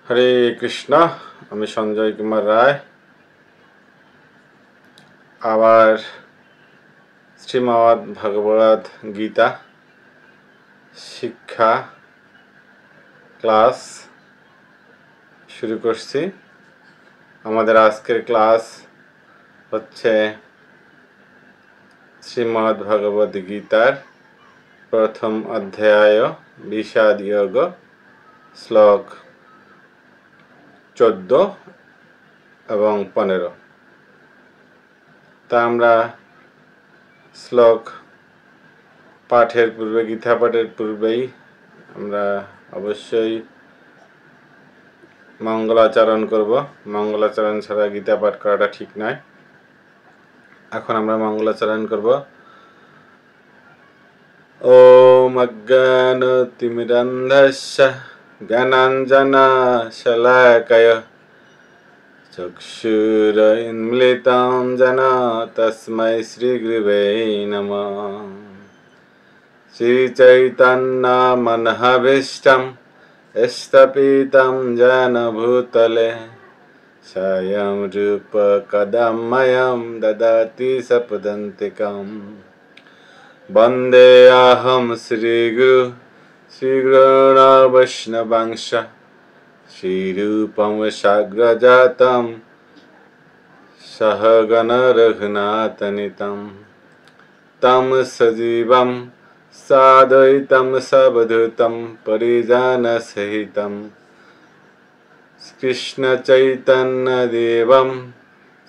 হরে কৃষ্ণ। আমি সঞ্জয় কুমার রায় আবার শ্রীমদ্ ভগবদ গীতা শিক্ষা ক্লাস শুরু করছি। আমাদের আজকের ক্লাস হচ্ছে শ্রীমদ্ ভগবদ গীতার প্রথম অধ্যায় বিষাদ যোগ শ্লোক 14 এবং 15। তা আমরা শ্লোক পাঠের পূর্বে, গীতা পাঠের পূর্বেই আমরা অবশ্যই মঙ্গলাচরণ করব। মঙ্গলাচরণ ছাড়া গীতা পাঠ করাটা ঠিক নয়। এখন আমরা মঙ্গলাচরণ করব। ওম অজ্ঞানতিমিরন্ধস্য জ্ঞানাঞ্জনশলাকয়া চক্ষুরুন্মিলিतं येन তস্मै শ্রীগুরবে নমঃ। শ্রীচৈতন্যমনঃভীষ্টং स्थापितं येन भूतले स्वयं रूप कदा मह्यं ददाति स्वपदान्तिकम्। वन्देऽहं श्रीगुरून् वैष्णवांश्च श्रीरूपं साग्रजातं सहगण रघुनाथान्वितं तं सजीवं साद्वैतं सावधूतं परिजनसहितं कृष्णचैतन्यदेवं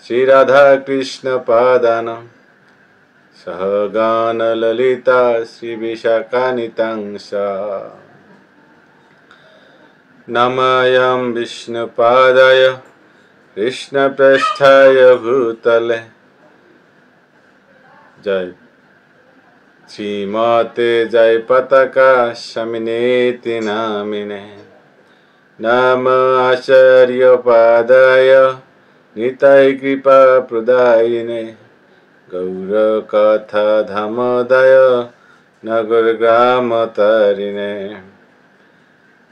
श्रीराधाकृष्णपादान् सहगण ललिता श्रीविशाखान्वितं च नमामि विष्णुपादाय कृष्णप्रेष्ठाय भूतले। जय श्रीमते जय पताका शमिनेति नामिने नम आचार्यपादाय निताय कृपा प्रदायिने गौरकथा धामोदय नगरग्रामतारिणे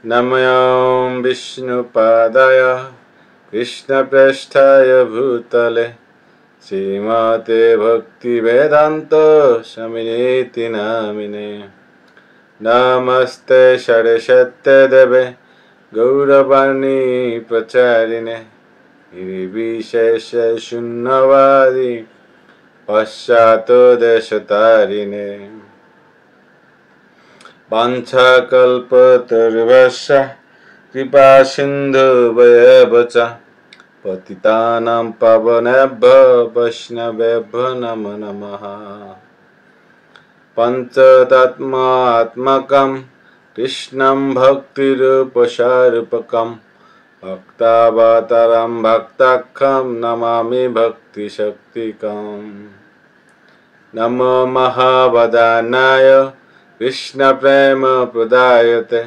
नमामि विष्णुपादाय कृष्णप्रेष्ठाय भूतले श्रीमते भक्तिवेदान्त स्वामिनेति नामिने नमस्ते सरस्वती देवे गौरवाणी प्रचारिणे निर्विशेष शून्यवादी पाश्चात्यदेशतारिणे वाञ्छाकल्पतरुभ्यश्च कृपा सिन्धुभ्येव च पतितानां पावनेभ्यो वैष्णवेभ्यो नमो नमः। पञ्चतत्त्वात्मकं कृष्णं भक्तिरूपस्वरूपकं भक्तावतारं भक्ताख्यं नमामि भक्तिशक्तिकम्। नमो महावदानाय कृष्णप्रेमप्रदायते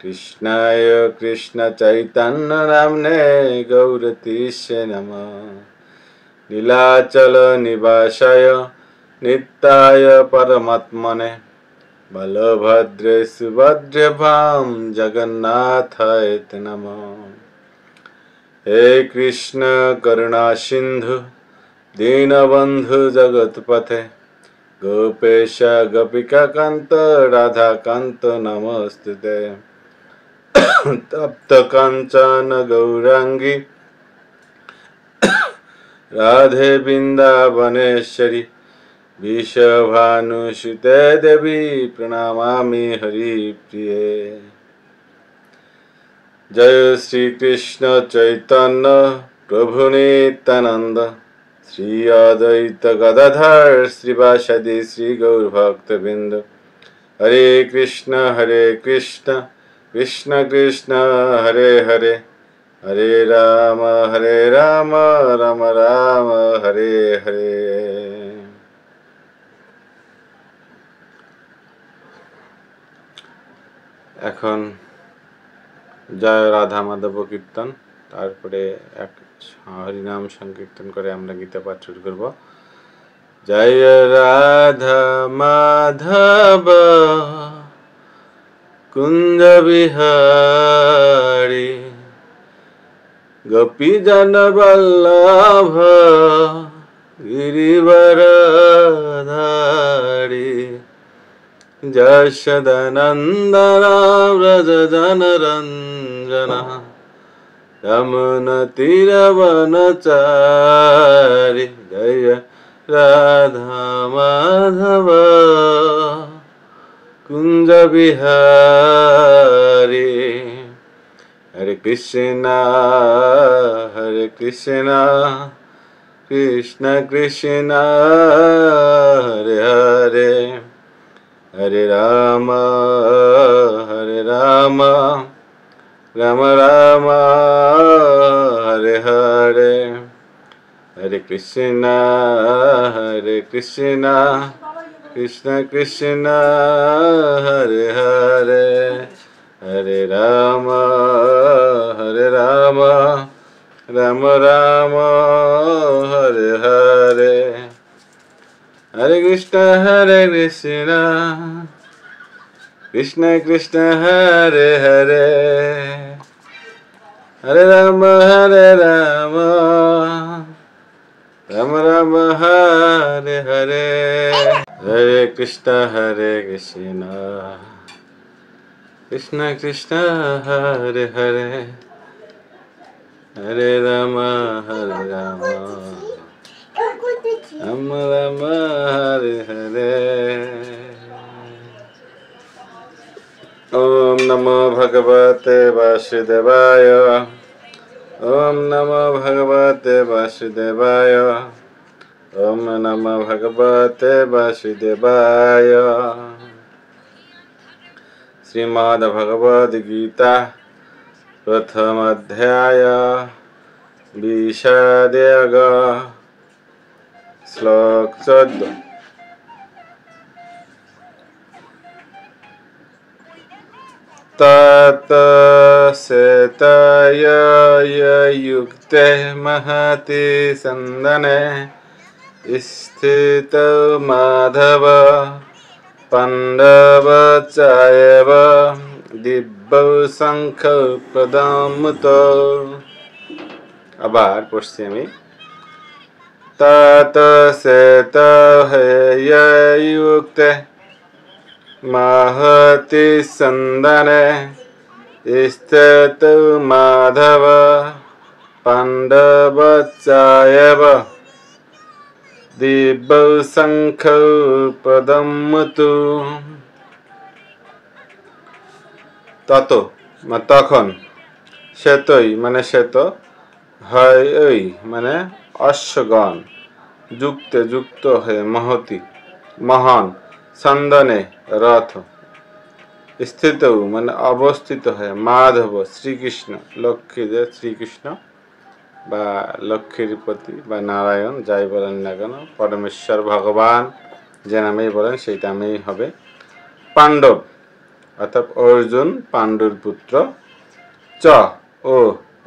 कृष्णाय कृष्णचैतन्यनाम्ने गौरतीशे नमः। नीलाचलनिवासाय नित्याय परमात्मने बलभद्रे सुभद्रभां जगन्नाथाय नमः। हे कृष्ण करुणा सिन्धु दीनबन्धु जगत्पथे गोपेश गोपिकान्त राधाकान्त नमोस्तुते। तप्त कांचन गौरांगी राधे वृंदावनेश्वरी विश्वभानुसुते देवी प्रणमामि हरिप्रिये। जय श्री कृष्ण चैतन्य प्रभु नित्यानंद श्री अद्वैत गदाधर श्रीवासदि श्री गौरभक्तवृंद। हरे कृष्ण कृष्ण कृष्ण हरे हरे हरे राम राम राम हरे हरे। এখন জয় রাধা মাধব কীর্তন, তারপরে এক হরিনাম সংকীর্তন করে আমরা গীতা পাঠ শুরু করব। জয় রাধা মাধব কুঞ্জ বিহারী গোপী জন বল্লভ গিরিবরধারী যশোদানন্দন ব্রজ জনরঞ্জন যমুনা তীরবনচারী জয় রাধা মাধব কুঞ্জ বিহারী। হরে কৃষ্ণ কৃষ্ণ কৃষ্ণ হরে হরে, হরে রাম রাম রাম হরে হরে, হরে কৃষ্ণ কৃষ্ণ কৃষ্ণ হরে হরে, হরে রাম রাম রাম হরে হরে, হরে কৃষ্ণ কৃষ্ণ কৃষ্ণ হরে হরে, হরে রাম রাম রাম হরে হরে, হরে কৃষ্ণ কৃষ্ণ কৃষ্ণ হরে হরে, হরে রাম রাম রাম হরে হরে। ওম নমো ভগবতে বাসুদেবায়, ওম নমো ভগবতে বাসুদেবায়, ওম নমো ভগবতে বাসুদেবায়। শ্রীমদ্ ভগবদ গীতা প্রথম অধ্যায় বিষাদয়োগ শ্লোক 14। তত শ্বেতয়ুক্তে মহতি সন্দনে স্থিতৌ মাধব পাণ্ডব চায়ব দিব্যৌ শঙ্খৌ প্রদমুতো। আবার পড়ছি আমি। তত শ্বেতয়ুক্তে মহতি সন্দনে স্থিতৌ মাধব পাণ্ডব চায়ব দিব্যৌ শঙ্খৌ প্রদমুতু। তত তখন, শ্বেতই মানে শ্বেত, হয় মানে অশ্বগণ, যুক্তে যুক্ত হয়ে, মহতি মহান, সন্দনে রথ, স্থিত মানে অবস্থিত হয়ে, মাধব শ্রীকৃষ্ণ, লক্ষ্মীদের শ্রীকৃষ্ণ বা লক্ষ্মীরপতি বা নারায়ণ যাই বলেন না কেন, পরমেশ্বর ভগবান যে নামেই বলেন সেই নামেই হবে। পাণ্ডব অর্থাৎ অর্জুন, পাণ্ডুর পুত্র, চ ও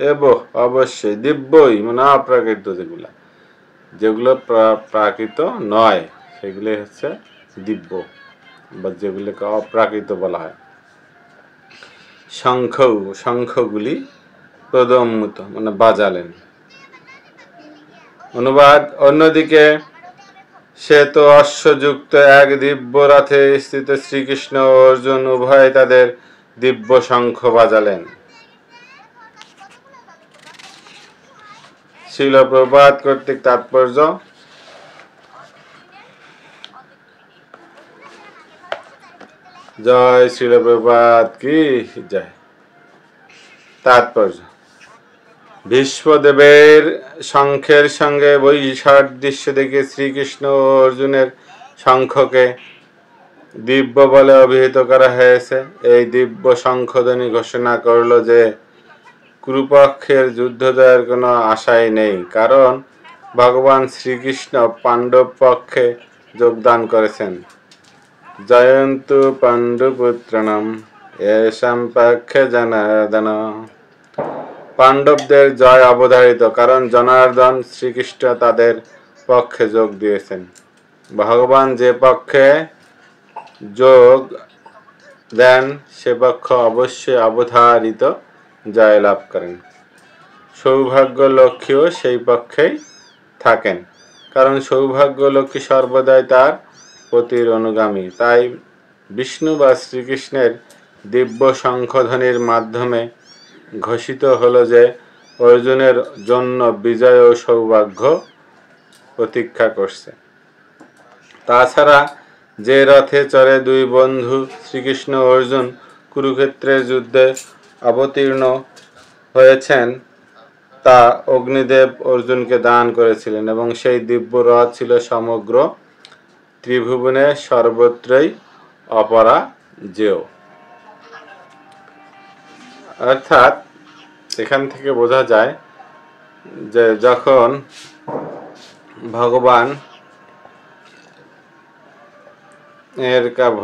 এব অবশ্যই, দিব্যই মানে অপ্রাকৃত, যেগুলো প্রাকৃত নয় সেগুলো হচ্ছে দিব্য বা যেগুলোকে অপ্রাকৃত বলা হয়। শঙ্খগুলি প্রদম্মুত মানে বাজালেন। অনুবাদ, অন্যদিকে শ্বেত অশ্বযুক্ত এক দিব্য রথে স্থিত শ্রীকৃষ্ণ ও অর্জুন উভয় তাদের দিব্য শঙ্খ বাজালেন। শ্রীল প্রভুপাদ কর্তৃক তাৎপর্য। জয় শ্রীল প্রভুপাদ কি জয়। তাৎপর্য, ভীষ্মদেবের শঙ্খের সঙ্গে বৈসাদৃশ্য দেখে শ্রীকৃষ্ণ ও অর্জুনের শঙ্খকে দিব্য বলে অভিহিত করা হয়েছে। এই দিব্য শঙ্খধ্বনি ঘোষণা করল যে কুরুপক্ষের যুদ্ধ জয়ের কোনো আশাই নেই, কারণ ভগবান শ্রীকৃষ্ণ পাণ্ডব পক্ষে যোগদান করেছেন। জয়ন্তু পাণ্ডুপুত্রাণাম এষাং পক্ষে জনার্দন। পাণ্ডবদের জয় অবধারিত, কারণ জনার্দন শ্রীকৃষ্ণ তাদের পক্ষে যোগ দিয়েছেন। ভগবান যে পক্ষে যোগ দেন সে পক্ষ অবশ্যই অবধারিত জয় লাভ করেন। সৌভাগ্য লক্ষ্মীও সেই পক্ষেই থাকেন, কারণ সৌভাগ্য লক্ষ্মী সর্বদাই তার পতির অনুগামী। তাই বিষ্ণু বা শ্রীকৃষ্ণের দিব্য শঙ্খধ্বনির মাধ্যমে ঘোষিত হলো যে অর্জুনের জন্য বিজয় ও সৌভাগ্য প্রতীক্ষা করছে। তাছাড়া যে রথে চড়ে দুই বন্ধু শ্রীকৃষ্ণ ও অর্জুন কুরুক্ষেত্রের যুদ্ধে অবতীর্ণ হয়েছেন তা অগ্নিদেব অর্জুনকে দান করেছিলেন, এবং সেই দিব্য রথ ছিল সমগ্র ত্রিভুবনে সর্বত্রই অপরাজেয়। অর্থাৎ এখান থেকে বোঝা যায় যে যখন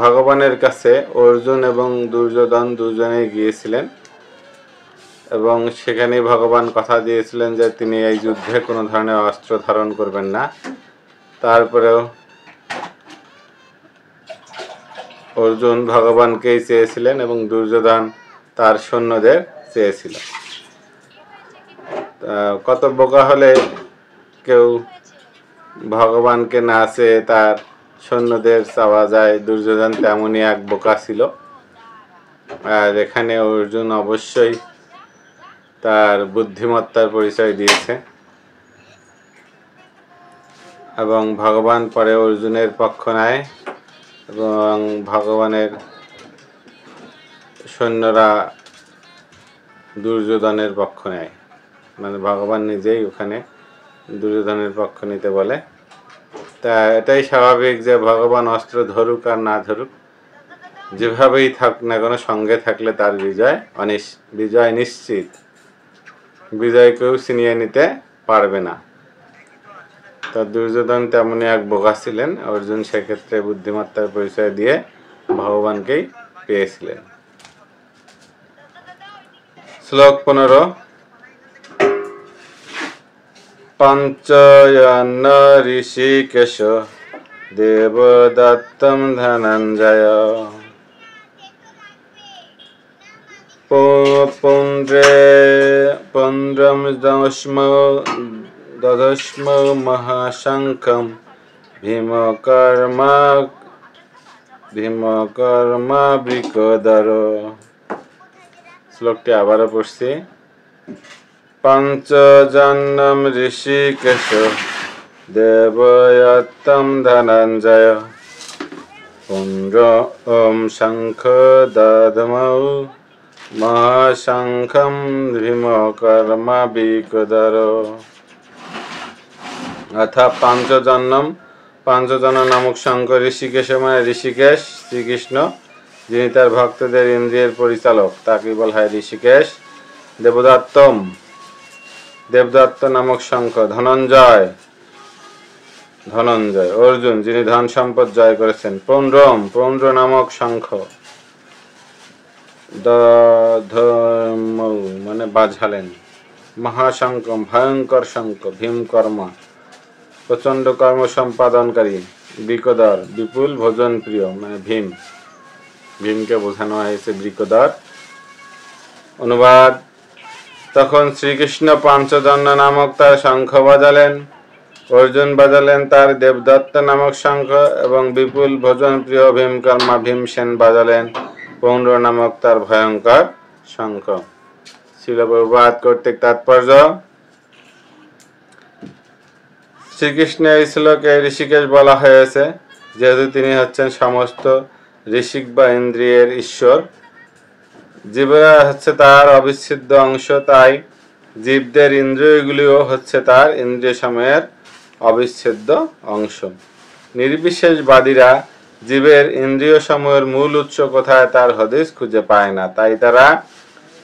ভগবানের কাছে অর্জুন এবং দুর্যোধন দুজনেই গিয়েছিলেন, এবং সেখানে ভগবান কথা দিয়েছিলেন যে তিনি এই যুদ্ধে কোনো ধরনের অস্ত্র ধারণ করবেন না। তারপরেও অর্জুন ভগবানকেই চেয়েছিলেন এবং দুর্যোধন তার সৈন্যদের চেয়েছিল। কত বোকা হলে কেউ ভগবানকে না চেয়ে তার সৈন্যদের চাওয়া যায়, দুর্যোধন তেমনই এক বোকা ছিল। আর এখানে অর্জুন অবশ্যই তার বুদ্ধিমত্তার পরিচয় দিয়েছে, এবং ভগবান পরে অর্জুনের পক্ষ নেয় এবং ভগবানের সৈন্যরা দুর্যোধনের পক্ষ নেয়, মানে ভগবান নিজেই ওখানে দুর্যোধনের পক্ষ নিতে বলে। তা এটাই স্বাভাবিক যে ভগবান অস্ত্র ধরুক আর না ধরুক, যেভাবেই থাক না কেন সঙ্গে থাকলে তার বিজয় নিশ্চিত। বিজয় কেউ ছিনিয়ে নিতে পারবে না। তা দুর্যোধন তেমনই এক বোকা ছিলেন, অর্জুন সেক্ষেত্রে বুদ্ধিমত্তার পরিচয় দিয়ে ভগবানকেই পেয়েছিলেন। শ্লোক 15। পঞ্চয়ন ঋষিকেশ দেবদত্তম ধনঞ্জয় পুণ্ড্রম দদস্ম মহাশঙ্খম ভীমকর্মা বৃকোদর। শ্লোকটি আবারও পড়ছি। পঞ্চজন্ম ঋষিকেশ দেবদত্তম ধনঞ্জয় পুণ্ড্র ওম শঙ্খ দধমৌ মহাশঙ্খম ভীমকর্মা বৃকোদর। অর্থাৎ পাঞ্চজন নামক শঙ্খ ঋষিকেশ, মানে ঋষিকেশ শ্রীকৃষ্ণ, যিনি তার ভক্তদের ইন্দ্রিয়ের পরিচালক, তাকে বলা হয় ঋষিকেশ। দেবদত্ত নামক শঙ্খ। ধনঞ্জয় অর্জুন, যিনি ধন সম্পদ জয় করেছেন। পৌণ্ড্র নামক শঙ্খ। দধমৌ মানে বাজালেন। মহাশঙ্খ ভয়ঙ্কর শঙ্খ। ভীমকর্মা প্রচন্ড কর্ম সম্পাদনকারী। বৃকোদর বিপুল ভোজন প্রিয়, মানে ভীমকে বোঝানো হয়েছে বৃকোদর। অনুবাদ: তখন শ্রীকৃষ্ণ পঞ্চজন্য নামক তার শঙ্খ বাজালেন, অর্জুন বাজালেন তার দেবদত্ত নামক শঙ্খ, এবং বিপুল ভোজন প্রিয় ভীমকর্মা ভীমসেন বাজালেন পৌণ্ড্র নামক তার ভয়ঙ্কর শঙ্খ। শিল প্রভুপাদ কর্তৃক তাৎপর্য: শ্রীকৃষ্ণের এই শ্লোকে ঋষিকেশ বলা হয়েছে যেহেতু তিনি হচ্ছেন সমস্ত ঋষিক বা ইন্দ্রিয়ের ঈশ্বর। জীবরা হচ্ছে তার অবিচ্ছেদ্য অংশ, তাই জীবদের ইন্দ্রিয়গুলিও হচ্ছে তার ইন্দ্রিয় সমূহের অবিচ্ছেদ্য অংশ। নির্বিশেষবাদীরা জীবের ইন্দ্রিয় সমূহের মূল উৎস কোথায় তার হদিস খুঁজে পায় না, তাই তারা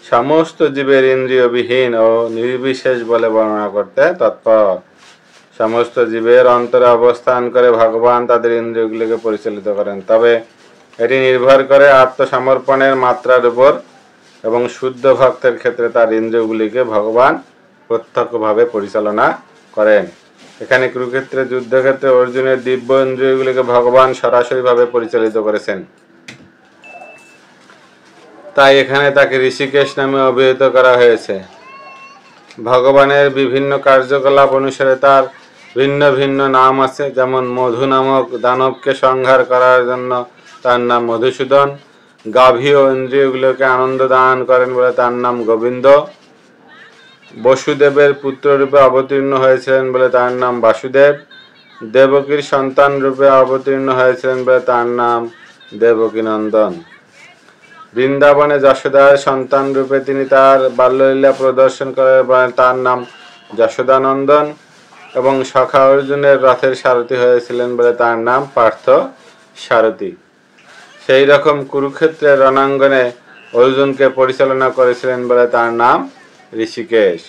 সমস্ত জীবের ইন্দ্রিয়বিহীন ও নির্বিশেষ বলে বর্ণনা করতে তৎপর। সমস্ত জীবের অন্তরে অবস্থান করে ভগবান তাদের ইন্দ্রিয়গুলিকে পরিচালিত করেন, তবে এটি নির্ভর করে আত্মসমর্পণের মাত্রার উপর, এবং শুদ্ধ ভক্তের ক্ষেত্রে তার ইন্দ্রিয়গুলিকে ভগবান প্রত্যক্ষভাবে পরিচালনা করেন। এখানে কুরুক্ষেত্রের যুদ্ধক্ষেত্রে অর্জুনের দিব্য ইন্দ্রিয়গুলিকে ভগবান সরাসরিভাবে পরিচালিত করেছেন, তাই এখানে তাকে ঋষিকেশ নামে অভিহিত করা হয়েছে। ভগবানের বিভিন্ন কার্যকলাপ অনুসারে তার ভিন্ন ভিন্ন নাম আছে, যেমন মধু নামক দানবকে সংহার করার জন্য তার নাম মধুসূদন, গাভী ও ইন্দ্রিয়গুলোকে আনন্দ দান করেন বলে তার নাম গোবিন্দ, বসুদেবের পুত্র রূপে অবতীর্ণ হয়েছিলেন বলে তার নাম বাসুদেব, দেবকীর সন্তান রূপে অবতীর্ণ হয়েছিলেন বলে তার নাম দেবকীনন্দন, বৃন্দাবনে যশোদার সন্তান রূপে তিনি তার বাল্যলীলা প্রদর্শন করেন বলে তার নাম যশোদানন্দন, এবং সখা অর্জুনের রথের সারথি হয়েছিলেন বলে তার নাম পার্থ সারথি। সেই রকম কুরুক্ষেত্রের রণাঙ্গনে অর্জুনকে পরিচালনা করেছিলেন বলে তার নাম ঋষিকেশ।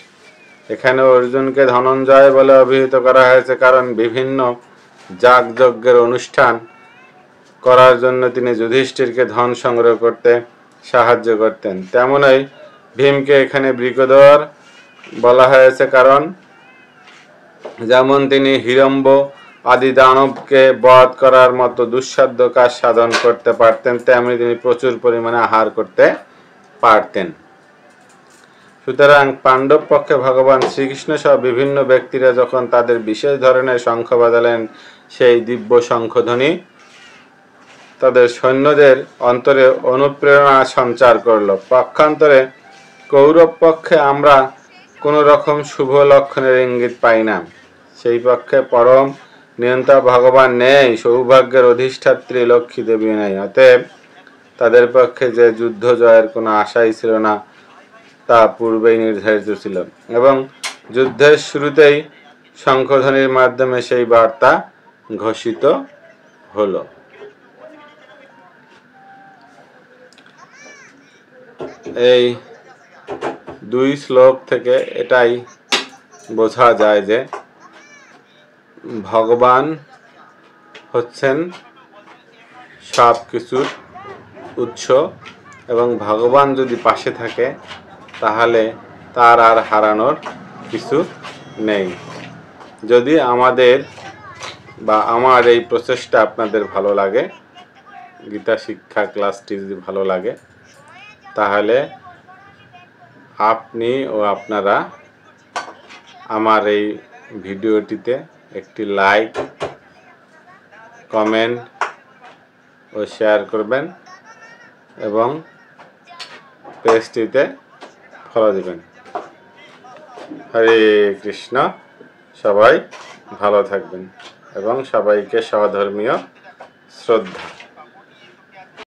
এখানে অর্জুনকে ধনঞ্জয় বলে অভিহিত করা হয়েছে, কারণ বিভিন্ন যাগযজ্ঞের অনুষ্ঠান করার জন্য তিনি যুধিষ্ঠিরকে ধন সংগ্রহ করতে সাহায্য করতেন। তেমনই ভীমকে এখানে বৃকোদর বলা হয়েছে, কারণ যেমন তিনি হিড়ম্ব আদি দানবকে বধ করার মতো দুঃসাধ্য কাজ সাধন করতে পারতেন, তেমনি তিনি প্রচুর পরিমাণে আহার করতে পারতেন। সুতরাং পাণ্ডব পক্ষে ভগবান শ্রীকৃষ্ণ সহ বিভিন্ন ব্যক্তিরা যখন তাদের বিশেষ ধরনের শঙ্খ বাজালেন, সেই দিব্য শঙ্খধ্বনি তাদের সৈন্যদের অন্তরে অনুপ্রেরণা সঞ্চার করল। পক্ষান্তরে কৌরব পক্ষে আমরা কোন রকম শুভ লক্ষণের ইঙ্গিত পাই না। সেই পক্ষে পরম নিয়ন্তা ভগবান নেই, সৌভাগ্যের অধিষ্ঠাত্রী লক্ষ্মী দেবী নেই। অতএব তাদের পক্ষে যে যুদ্ধ জয়ের কোনো আশাই ছিল না, তা পূর্বেই নির্ধারিত ছিল, এবং যুদ্ধের শুরুতেই শঙ্খধ্বনির মাধ্যমে সেই বার্তা ঘোষিত হলো। এই দুই শ্লোক থেকে এটাই বোঝা যায় যে ভগবান হচ্ছেন সব কিছুর উৎস, এবং ভগবান যদি পাশে থাকে তাহলে তার আর হারানোর কিছু নেই। যদি আমাদের বা আমার এই প্রচেষ্টা আপনাদের ভালো লাগে, গীতা শিক্ষা ক্লাসটি যদি ভালো লাগে, তাহলে আপনি ও আপনারা আমার এই ভিডিওটিতে একটি লাইক, কমেন্ট ও শেয়ার করবেন, এবং পেজটিতে ফলো দিবেন। হরে কৃষ্ণ। সবাই ভালো থাকবেন এবং সবাইকে সহধর্মীয় শ্রদ্ধা।